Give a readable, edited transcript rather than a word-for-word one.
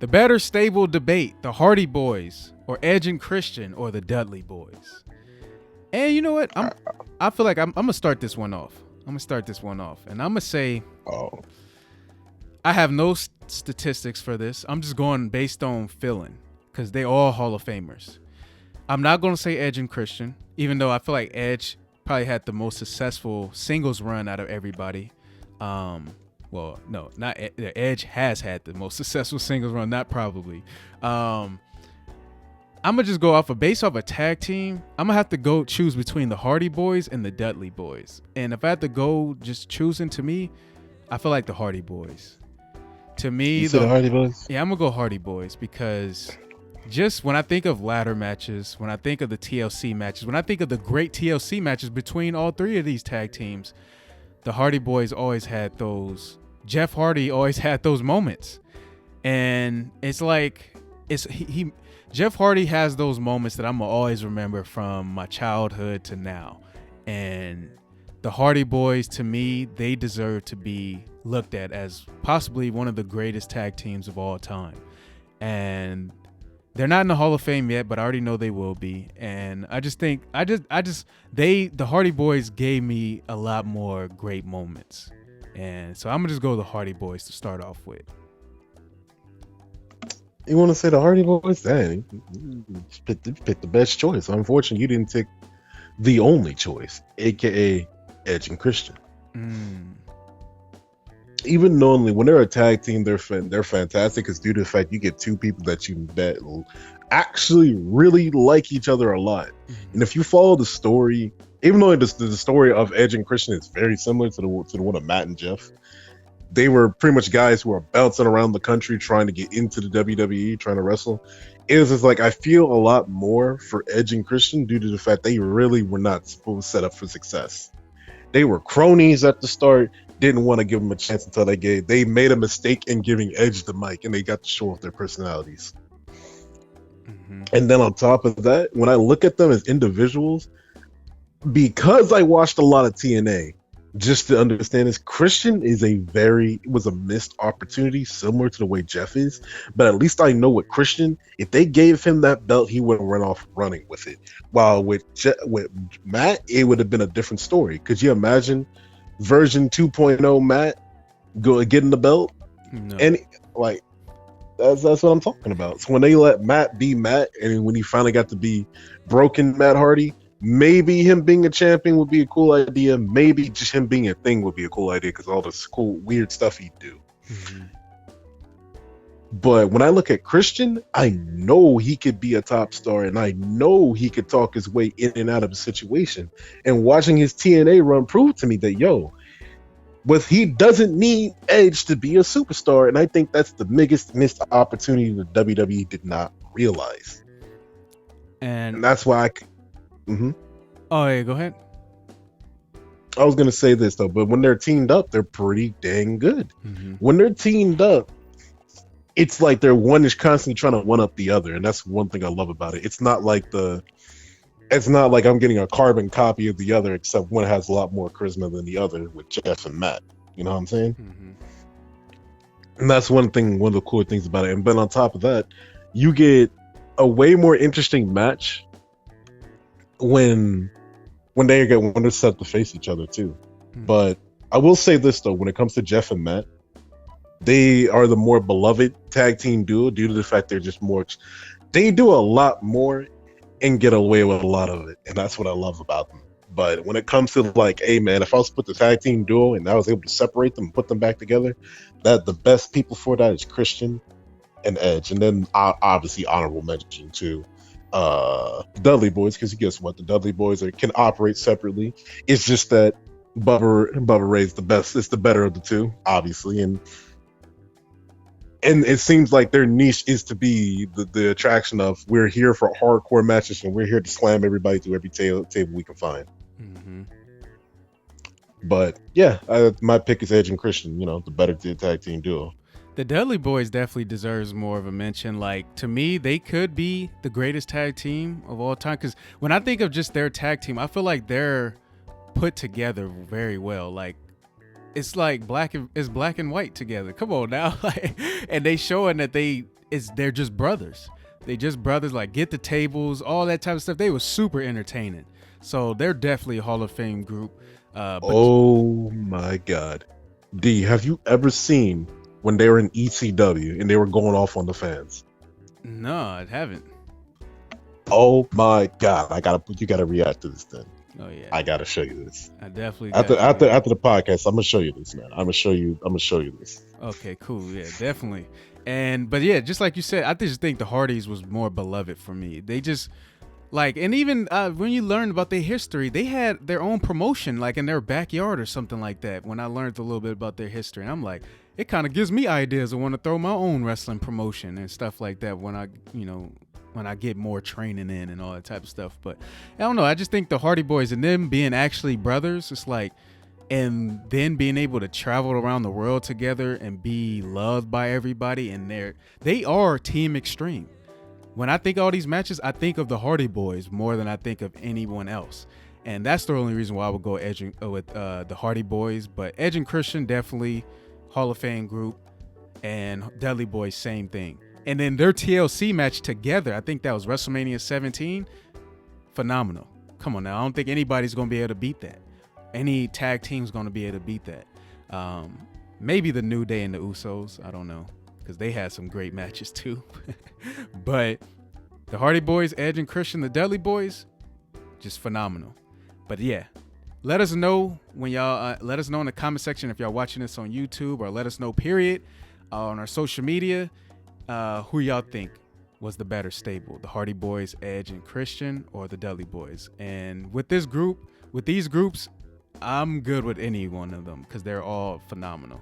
The better stable debate, the Hardy Boys or Edge and Christian or the Dudley Boys. And you know what? I feel like I'm gonna start this one off. And I'm gonna say, I have no statistics for this. I'm just going based on feeling because they all Hall of Famers. I'm not gonna say Edge and Christian, even though I feel like Edge probably had the most successful singles run out of everybody. Well, no, not Edge has had the most successful singles run, not probably. I'm gonna just go based off a tag team. I'm gonna have to go choose between the Hardy Boys and the Dudley Boys. And if I had to go just choosing, to me, I feel like the Hardy Boys. To me, the Hardy Boys. Yeah, I'm gonna go Hardy Boys because just when I think of ladder matches, when I think of the TLC matches, when I think of the great TLC matches between all three of these tag teams, the Hardy Boys always had those. Jeff Hardy always had those moments, and it's like Jeff Hardy has those moments that I'm gonna always remember from my childhood to now. And the Hardy Boys, to me, they deserve to be looked at as possibly one of the greatest tag teams of all time. And they're not in the Hall of Fame yet, but I already know they will be. And I just think the Hardy Boys gave me a lot more great moments. And so I'm gonna just go the Hardy Boys to start off with. You want to say the Hardy Boys? Dang, you picked the best choice. Unfortunately, you didn't take the only choice, aka Edge and Christian. Even normally, when they're a tag team, they're fantastic. Because due to the fact you get two people that you bet actually really like each other a lot, and if you follow the story. Even though the story of Edge and Christian is very similar to the one of Matt and Jeff, they were pretty much guys who were bouncing around the country trying to get into the WWE, trying to wrestle. It was just like, I feel a lot more for Edge and Christian due to the fact they really were not supposed to set up for success. They were cronies at the start, didn't want to give them a chance until they made a mistake in giving Edge the mic, and they got to show off their personalities. And then on top of that, when I look at them as individuals, because I watched a lot of TNA, just to understand this, Christian was a missed opportunity, similar to the way Jeff is. But at least I know with Christian, if they gave him that belt, he would have run off running with it. While with Matt, it would have been a different story. Could you imagine version 2.0 Matt getting the belt? No. And like that's what I'm talking about. So when they let Matt be Matt, and when he finally got to be broken Matt Hardy. Maybe him being a champion would be a cool idea. Maybe just him being a thing would be a cool idea because all this cool, weird stuff he'd do. But when I look at Christian, I know he could be a top star, and I know he could talk his way in and out of a situation. And watching his TNA run proved to me that, he doesn't need Edge to be a superstar, and I think that's the biggest missed opportunity the WWE did not realize. And that's why Oh, yeah, go ahead. I was going to say this, though, but when they're teamed up, they're pretty dang good. When they're teamed up, it's like one is constantly trying to one-up the other, and that's one thing I love about it. It's not like I'm getting a carbon copy of the other, except one has a lot more charisma than the other with Jeff and Matt. You know what I'm saying? And that's one of the cool things about it. And but on top of that, you get a way more interesting match when they're set to face each other too. But I will say this though, when it comes to Jeff and Matt, they are the more beloved tag team duo due to the fact they're just more. They do a lot more and get away with a lot of it, and that's what I love about them. But when it comes to like, hey man, if I was to put the tag team duo and I was able to separate them and put them back together, that the best people for that is Christian and Edge, and then obviously honorable mention to Dudley Boys, because guess what, the Dudley Boys can operate separately. It's just that Bubba Ray's the best. It's the better of the two, obviously, and it seems like their niche is to be the attraction of we're here for hardcore matches and we're here to slam everybody through every table we can find. But yeah, my pick is Edge and Christian. The better tag team duo. The Dudley Boys definitely deserves more of a mention. Like, to me, they could be the greatest tag team of all time. Because when I think of just their tag team, I feel like they're put together very well. Like, it's like it's black and white together. Come on now. Like, and they showing that they're just brothers. They just brothers, like get the tables, all that type of stuff. They were super entertaining. So they're definitely a Hall of Fame group. Oh my God. D, have you ever seen when they were in ECW and they were going off on the fans? No, I haven't. Oh my God. You gotta react to this then. Oh yeah. I gotta show you this. I definitely After the podcast, I'm gonna show you this, man. I'm gonna show you this. Okay, cool. Yeah, definitely. But yeah, just like you said, I just think the Hardys was more beloved for me. They just like, and even when you learn about their history, they had their own promotion, like in their backyard or something like that. When I learned a little bit about their history, and I'm like, it kind of gives me ideas. I want to throw my own wrestling promotion and stuff like that when I get more training in and all that type of stuff. But I don't know. I just think the Hardy Boys and them being actually brothers, it's like, and then being able to travel around the world together and be loved by everybody, and they are Team Extreme. When I think of all these matches, I think of the Hardy Boys more than I think of anyone else. And that's the only reason why I would go with the Hardy Boys. But Edge and Christian, definitely Hall of Fame group. And Dudley Boys, same thing. And then their TLC match together, I think that was WrestleMania 17. Phenomenal. Come on now. I don't think anybody's going to be able to beat that. Any tag team's going to be able to beat that. Maybe the New Day and the Usos. I don't know. Because they had some great matches too. But the Hardy Boys, Edge and Christian, the Dudley Boys, just phenomenal. But yeah, let us know when y'all, let us know in the comment section if y'all watching this on YouTube, or let us know, period, on our social media, who y'all think was the better stable, the Hardy Boys, Edge and Christian, or the Dudley Boys. And with these groups, I'm good with any one of them because they're all phenomenal.